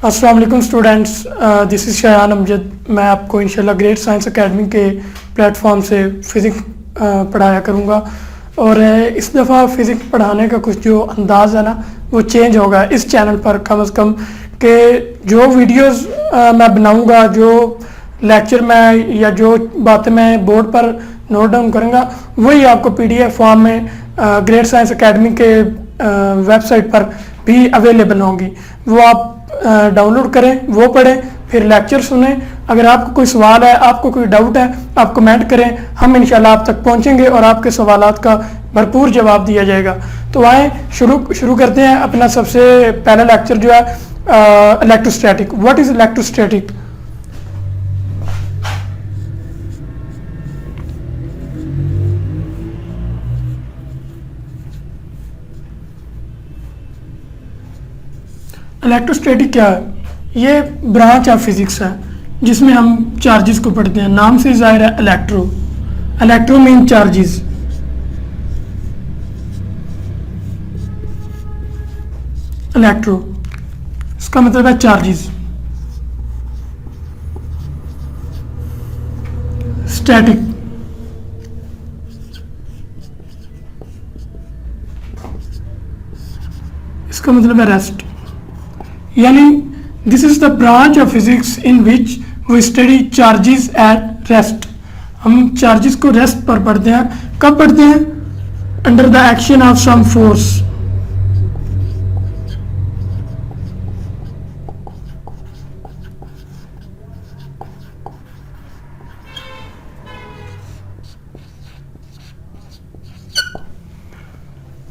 अस्सलाम वालेकुम students, this is Shayan Amjad. मैं आपको इंशाल्लाह ग्रेट साइंस एकेडमी के प्लेटफॉर्म से फ़िज़िक्स पढ़ाया करूँगा। और इस दफ़ा फ़िज़िक्स पढ़ाने का कुछ जो अंदाज़ है ना वो चेंज होगा इस चैनल पर। कम से कम के जो वीडियोस मैं बनाऊँगा, जो लेक्चर में या जो बातें मैं बोर्ड पर नोट डाउन करूँगा, वही आपको PDF फॉर्म में ग्रेट साइंस एकेडमी के वेबसाइट पर भी अवेलेबल होंगी। वो आप डाउनलोड करें, वो पढ़ें, फिर लेक्चर सुने। अगर आपको कोई सवाल है, आपको कोई डाउट है, आप कमेंट करें, हम इंशाल्लाह आप तक पहुंचेंगे और आपके सवालात का भरपूर जवाब दिया जाएगा। तो आए शुरू करते हैं अपना सबसे पहला लेक्चर जो है electrostatic. What is electrostatic? Electrostatic क्या है? ये ब्रांच ऑफ फिजिक्स है जिसमें हम चार्जेस को पढ़ते हैं। नाम से जाहिर है electro. Electro mean charges. Electro इसका मतलब है चार्जेस। स्टैटिक इसका मतलब है रेस्ट। यानी this is the branch of physics in which we study charges at rest. हम चार्जेस को रेस्ट पर पढ़ते हैं। कब पढ़ते हैं? Under the action of some force.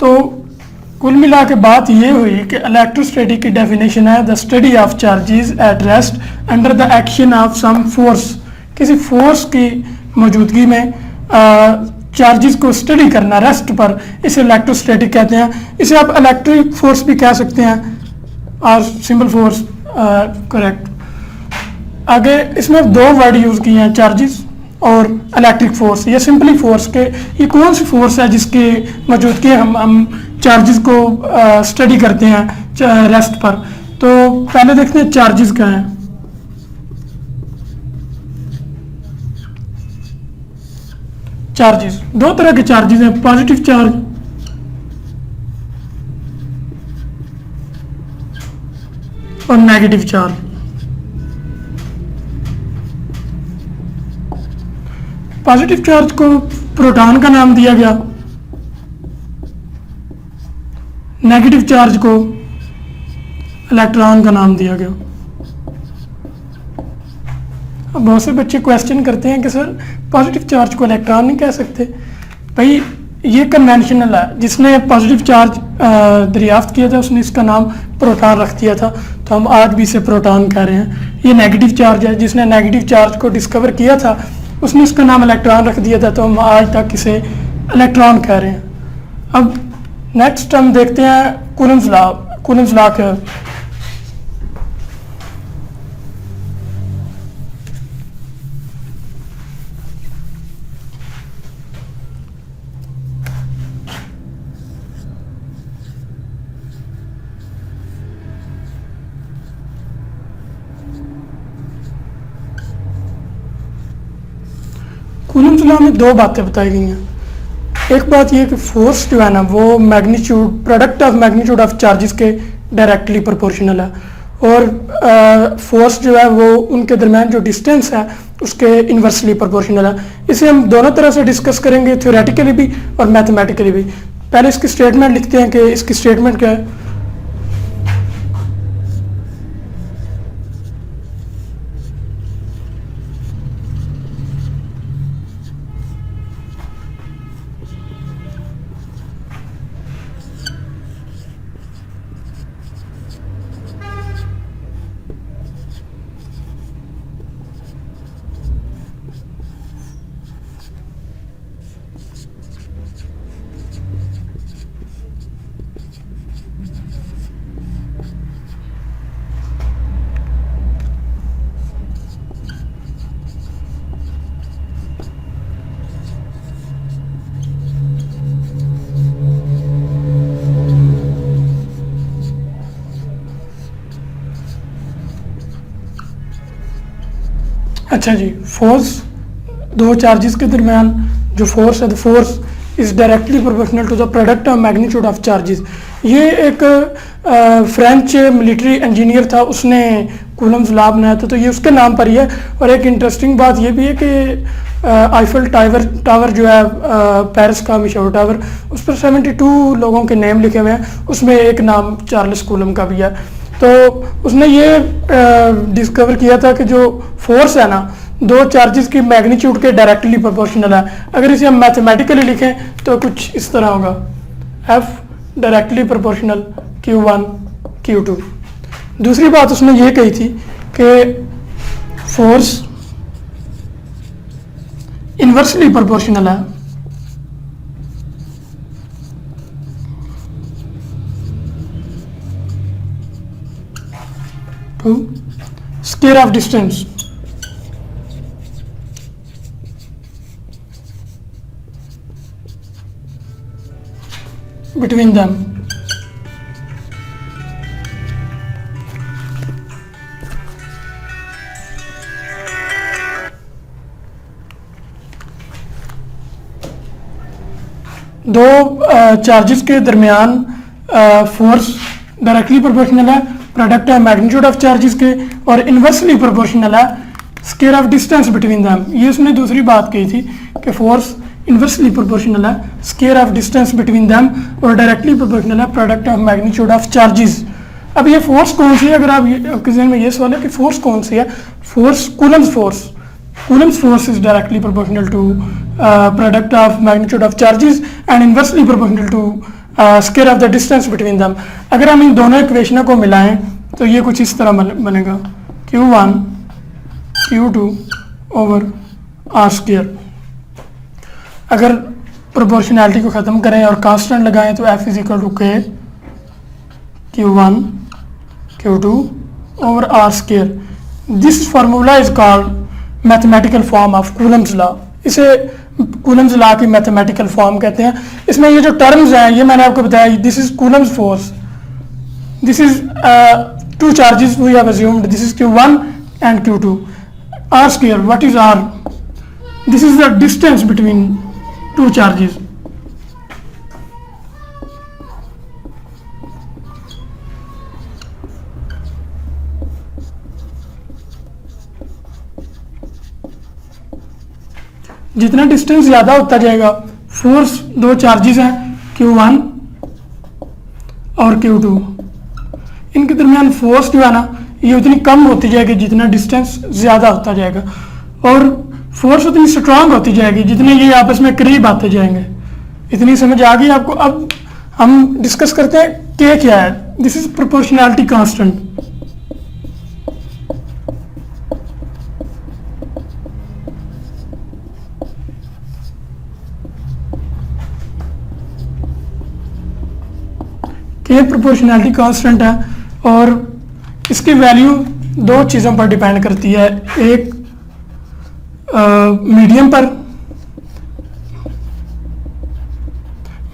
तो कुल मिला के बात ये हुई कि इलेक्ट्रोस्टैटिक की डेफिनेशन है the study of charges at rest under the action of some force. किसी फोर्स की मौजूदगी में चार्जेस को स्टडी करना रेस्ट पर, इसे इलेक्ट्रोस्टैटिक कहते हैं। इसे आप इलेक्ट्रिक फोर्स भी कह सकते हैं और सिंपल फोर्स, करेक्ट। आगे इसमें दो वर्ड यूज़ किए हैं, चार्जेस और इलेक्ट्रिक फोर्स। ये सिंपली फोर्स के, ये कौन सी फोर्स है जिसके मौजूदगी हम चार्जेस को स्टडी करते हैं रेस्ट पर? तो पहले देखते हैं चार्जेस क्या हैं। चार्जेस दो तरह के चार्जेस हैं, पॉजिटिव चार्ज और नेगेटिव चार्ज। पॉजिटिव चार्ज को प्रोटॉन का नाम दिया गया, नेगेटिव चार्ज को इलेक्ट्रॉन का नाम दिया गया। अब बहुत से बच्चे क्वेश्चन करते हैं कि सर पॉजिटिव चार्ज को इलेक्ट्रॉन नहीं कह सकते। भाई ये कन्वेंशनल है, जिसने पॉजिटिव चार्ज दरियाफ्त किया था उसने इसका नाम प्रोटॉन रख दिया था, तो हम आज भी इसे प्रोटॉन कह रहे हैं। ये नेगेटिव चार्ज है, जिसने नेगेटिव चार्ज को डिस्कवर किया था उसने इसका नाम इलेक्ट्रॉन रख दिया था, तो हम आज तक इसे इलेक्ट्रॉन कह रहे हैं। अब नेक्स्ट हम देखते हैं कूलम्स लॉ। कूलम्स लॉ क्या है? कूलम्स लॉ में दो बातें बताई गई हैं। एक बात यह कि फोर्स जो है ना वो magnitude, product of magnitude of charges के डायरेक्टली प्रोपोर्शनल है, और फोर्स जो है वो उनके दरमियान जो डिस्टेंस है उसके इन्वर्सली प्रोपोर्शनल है। इसे हम दोनों तरह से डिस्कस करेंगे, थ्योरेटिकली भी और मैथमेटिकली भी। पहले इसकी स्टेटमेंट लिखते हैं कि इसकी स्टेटमेंट क्या है। अच्छा जी, फोर्स, दो चार्जेस के दरमियान जो फोर्स है, the force is directly proportional to the product of magnitude of charges. ये एक फ्रेंच मिलिट्री इंजीनियर था, उसने कूलम्स लॉ बनाया था, तो ये उसके नाम पर ही है। और एक इंटरेस्टिंग बात ये भी है कि आईफल टावर जो है पेरिस का मशहूर टावर, उस पर 72 लोगों के नेम लिखे हुए हैं, उसमें एक नाम चार्ल्स कूलम का भी है। तो उसने ये डिस्कवर किया था कि जो फोर्स है ना, दो चार्जेस की मैग्नीट्यूड के डायरेक्टली प्रोपोर्शनल है। अगर इसे हम मैथमेटिकली लिखें तो कुछ इस तरह होगा, F directly proportional Q1 Q2। दूसरी बात उसने ये कही थी कि फोर्स इन्वर्सली प्रोपोर्शनल है to square of distance between them। दो चार्जेस के दरमियान फोर्स डायरेक्टली प्रोपोर्शनल है प्रोडक्ट है मैग्नीट्यूड ऑफ चार्जेस के, और इन्वर्सली प्रोपोर्शनल है square of distance between them. ये उसने दूसरी बात कही थी कि फोर्स इन्वर्सली प्रोपोर्शनल है square of distance between them, और डायरेक्टली प्रोपोर्शनल है product of magnitude of charges. अब ये फोर्स कौन सी है? अगर आपके जहन में ये सवाल है कि फोर्स कौन सी है, force Coulomb's force is directly proportional to product of magnitude of charges and inversely proportional to square of the distance between them। अगर हम इन दोनों इक्वेशनों को मिलाएं तो ये कुछ इस तरह बनेगा, Q1 Q2 over R square. अगर प्रोपोर्शनैलिटी को ख़त्म करें और कांस्टेंट लगाएं तो F is equal to K Q1 Q2 over R square. This formula is called mathematical form of Coulomb's law. इसे कूलम्स लॉ की मैथमेटिकल फॉर्म कहते हैं। इसमें ये जो टर्म्स हैं ये मैंने आपको बताया, this is Coulomb's force, this is two charges we have assumed, this is Q1 and Q2। R square, what is R? This is the distance between two charges. जितना डिस्टेंस ज़्यादा होता जाएगा, फोर्स दो चार्जेस हैं Q1 और Q2, इनके दरमियान force जो है ना ये उतनी कम होती जाएगी जितना डिस्टेंस ज़्यादा होता जाएगा, और फोर्स उतनी स्ट्रांग होती जाएगी जितने ये आपस में करीब आते जाएंगे। इतनी समझ आ गई आपको? अब हम डिस्कस करते हैं K क्या है। This is proportionality constant. K proportionality constant है और इसकी वैल्यू दो चीज़ों पर डिपेंड करती है, एक मीडियम पर,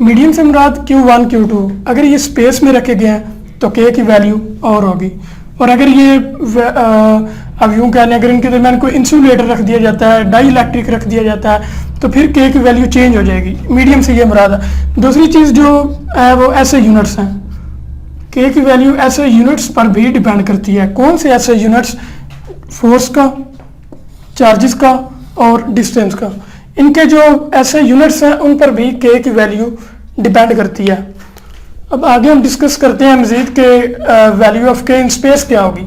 मीडियम से मुराद Q1 Q2, अगर ये स्पेस में रखे गए हैं तो K की वैल्यू और होगी, और अगर ये अब यूँ कह लें अगर इनके दरमियान कोई इंसुलेटर रख दिया जाता है, डाई इलेक्ट्रिक रख दिया जाता है तो फिर K की वैल्यू चेंज हो जाएगी। मीडियम से ये मुराद है। दूसरी चीज़ जो है वो ऐसे यूनिट्स हैं, K की वैल्यू ऐसे यूनिट्स पर भी डिपेंड करती है। कौन से ऐसे यूनिट्स? फोर्स का, चार्जेस का और डिस्टेंस का। इनके जो ऐसे यूनिट्स हैं उन पर भी K की वैल्यू डिपेंड करती है। अब आगे हम डिस्कस करते हैं मज़ीद के value of K in space क्या होगी।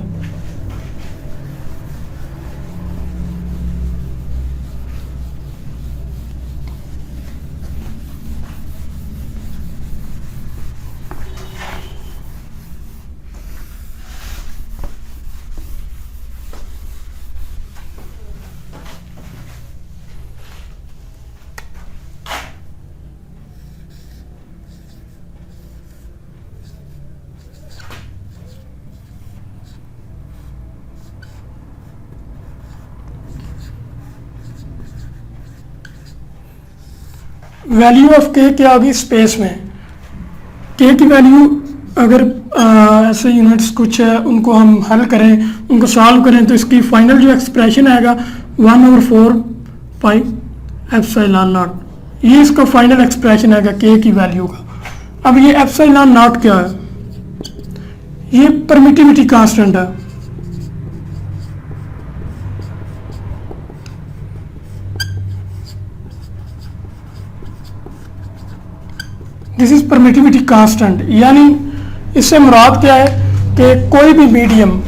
वैल्यू ऑफ K क्या होगी स्पेस में? K की वैल्यू अगर ऐसे यूनिट्स कुछ है उनको हम हल करें, उनको सॉल्व करें, तो इसकी फाइनल जो एक्सप्रेशन आएगा 1/4 पाई एप्सिलॉन नॉट, ये इसका फाइनल एक्सप्रेशन आएगा के की वैल्यू का। अब ये एप्सिलॉन नॉट क्या है? ये परमिटिविटी कांस्टेंट है। दिस इज परमिटिविटी कांस्टेंट, यानी इससे मुराद क्या है कि कोई भी मीडियम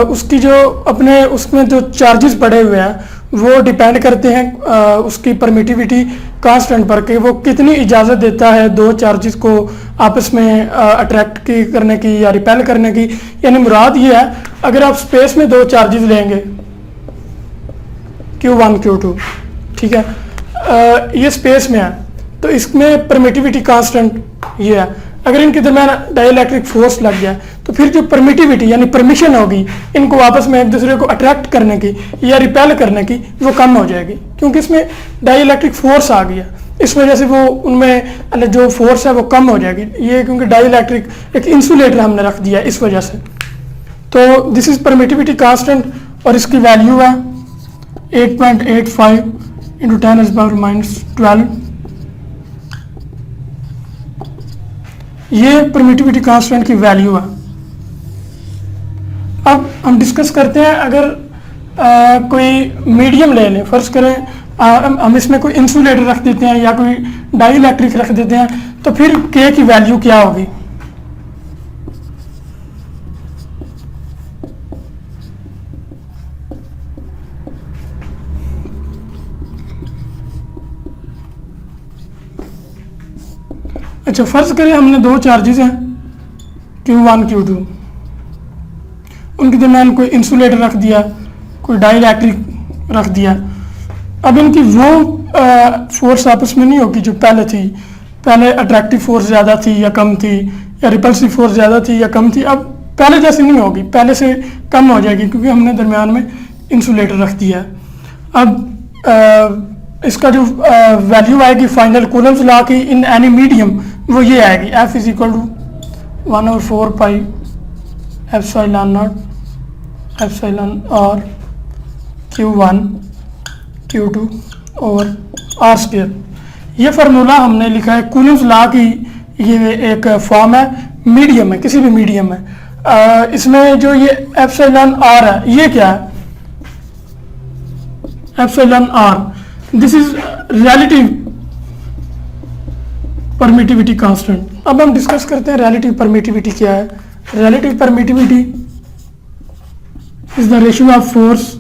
उसकी जो अपने उसमें जो चार्जेस पड़े हुए हैं वो डिपेंड करते हैं उसकी परमिटिविटी कांस्टेंट पर, कि वो कितनी इजाज़त देता है दो चार्जेस को आपस में अट्रैक्ट करने की या रिपेल करने की। यानी मुराद ये है, अगर आप स्पेस में दो चार्जेस लेंगे Q1 Q2, ठीक है, ये स्पेस में है, तो इसमें परमिटिविटी कांस्टेंट ये है। अगर इनके दरमियान डाइलेक्ट्रिक फोर्स लग जाए तो फिर जो परमिटिविटी यानी परमिशन होगी इनको आपस में एक दूसरे को अट्रैक्ट करने की या रिपेल करने की, वो कम हो जाएगी, क्योंकि इसमें डाइलेक्ट्रिक फोर्स आ गया। इस वजह से वो उनमें जो फोर्स है वो कम हो जाएगी, ये क्योंकि डाइलेक्ट्रिक एक इंसुलेटर हमने रख दिया इस वजह से। तो दिस इज परमिटिविटी कांस्टेंट और इसकी वैल्यू है 8.85 × 10⁻⁻12। ये परमिटिविटी कांस्टेंट की वैल्यू है। अब हम डिस्कस करते हैं, अगर कोई मीडियम ले लें, फर्ज करें हम इसमें कोई इंसुलेटर रख देते हैं या कोई डाइलेक्ट्रिक रख देते हैं, तो फिर के की वैल्यू क्या होगी? अच्छा, फर्ज करें हमने दो चार्जेस हैं Q1 Q2, उनके दरमियान कोई इंसुलेटर रख दिया, कोई डाइलेक्ट्रिक रख दिया। अब इनकी वो फोर्स आपस में नहीं होगी जो पहले थी। पहले अट्रैक्टिव फोर्स ज़्यादा थी या कम थी, या रिपल्सिव फोर्स ज़्यादा थी या कम थी। अब पहले जैसी नहीं होगी, पहले से कम हो जाएगी, क्योंकि हमने दरमियान में इंसुलेटर रख दिया है। अब इसका जो वैल्यू आएगी फाइनल कूलम्स लॉ की इन एनी मीडियम, वो ये आएगी F = 1/4 pi epsilon not epsilon और Q1 Q2 और R²। ये फार्मूला हमने लिखा है कूलम्स लॉ की, ये एक फॉर्म है, मीडियम है, किसी भी मीडियम है। इसमें जो ये एप्सिलॉन R है, ये क्या है? Epsilon R, this is relative permittivity constant. अब हम डिस्कस करते हैं रिलेटिव परमिटिविटी क्या है। Relative permittivity is the ratio of force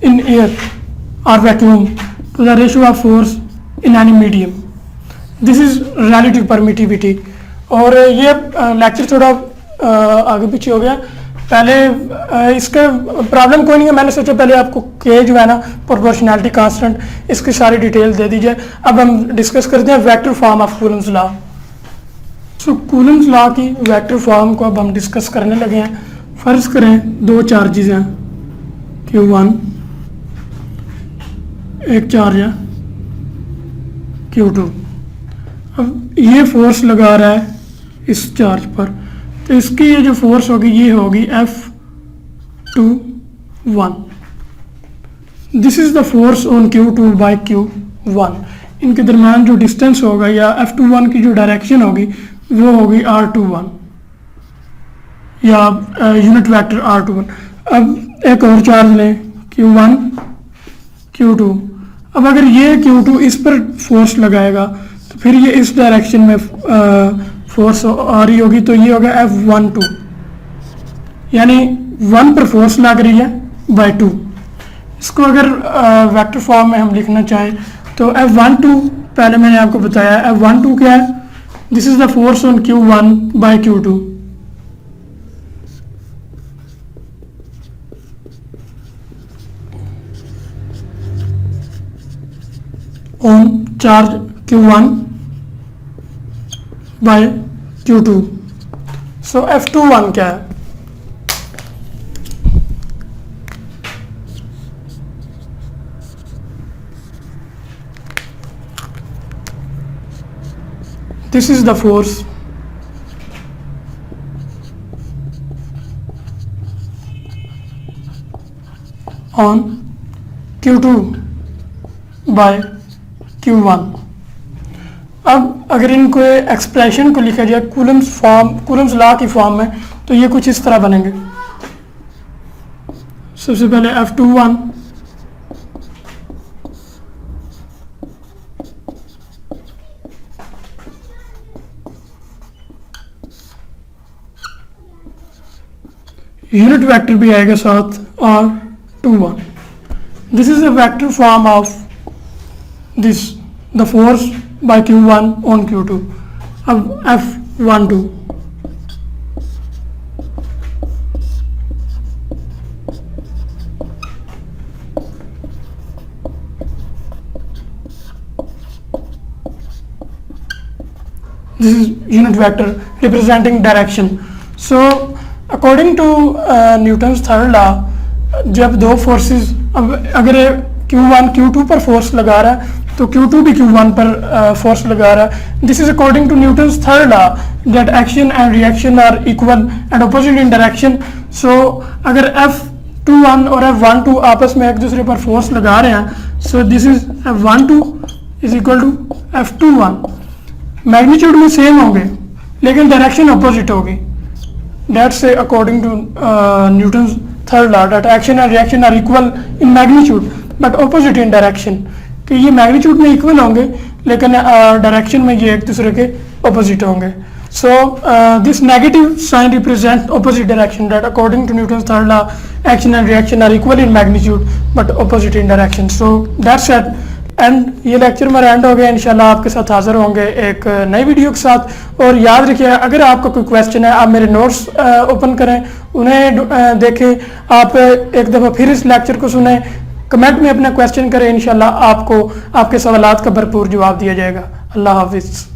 in air और vacuum to the ratio of force in any medium. This is relative permittivity. और ये lecture थोड़ा आगे पीछे हो गया। पहले इसका प्रॉब्लम कोई नहीं है, मैंने सोचा पहले आपको के जो है ना प्रोपोर्शनैलिटी कांस्टेंट, इसकी सारी डिटेल दे दीजिए। अब हम डिस्कस करते हैं vector form of Coulomb's law. So Coulomb's law की वेक्टर फॉर्म को अब हम डिस्कस करने लगे हैं। फर्ज करें दो चार्जेस हैं Q1, एक चार्ज है Q2। अब ये फोर्स लगा रहा है इस चार्ज पर, तो इसकी ये जो फोर्स होगी ये होगी F21। This is the force on Q2 by Q1। इनके दरम्यान जो डिस्टेंस होगा या F21 की जो डायरेक्शन होगी वो होगी R21 या यूनिट वेक्टर R21। अब एक और चार्ज लें Q1 Q2। अब अगर ये Q2 इस पर फोर्स लगाएगा तो फिर ये इस डायरेक्शन में फोर्स आ रही होगी, तो ये होगा F12, यानी 1 पर फोर्स लग रही है बाय 2। इसको अगर वेक्टर फॉर्म में हम लिखना चाहें तो F12, पहले मैंने आपको बताया F12 क्या है? This is the force on Q1 by Q2। On charge Q1 by Q2। So F21 क्या है? this is the force on Q2 by Q1। अब अगर इनको एक्सप्रेशन को लिखा जाए कूलम्स लॉ की फॉर्म में, तो ये कुछ इस तरह बनेंगे। सबसे पहले F21 यूनिट वेक्टर भी आएगा साथ, और 21। This is a vector form of this, the force by Q1 on Q2। अब F12 this is unit vector representing direction। So according to Newton's third law, जब दो फोर्सेस, अब अगर Q1 Q2 पर फोर्स लगा रहा है तो Q2 भी Q1 पर फोर्स लगा रहा है। This is according to Newton's third law that action and reaction are equal and opposite in direction. So अगर F21 और F12 आपस में एक दूसरे पर फोर्स लगा रहे हैं, so this is F12 is equal to F21। Magnitude में सेम होंगे लेकिन डायरेक्शन अपोजिट होगी। That's according to Newton's third law that action and reaction are equal in magnitude but opposite in direction, कि ये magnitude में equal होंगे लेकिन direction में ये एक दूसरे के ऑपोजिट होंगे। So this negative sign represent opposite direction that according to Newton's third law action and reaction are equal in magnitude but opposite in direction. So that's it, and ये lecture मेरा end हो गया। इंशाल्लाह आपके साथ हाजिर होंगे एक नई वीडियो के साथ। और याद रखिए, अगर आपका कोई क्वेश्चन है आप मेरे नोट्स ओपन करें, उन्हें देखें, आप एक दफ़ा फिर इस लेक्चर को सुने, कमेंट में अपना क्वेश्चन करें। इंशाल्लाह आपको आपके सवालात का भरपूर जवाब दिया जाएगा। अल्लाह हाफिज़।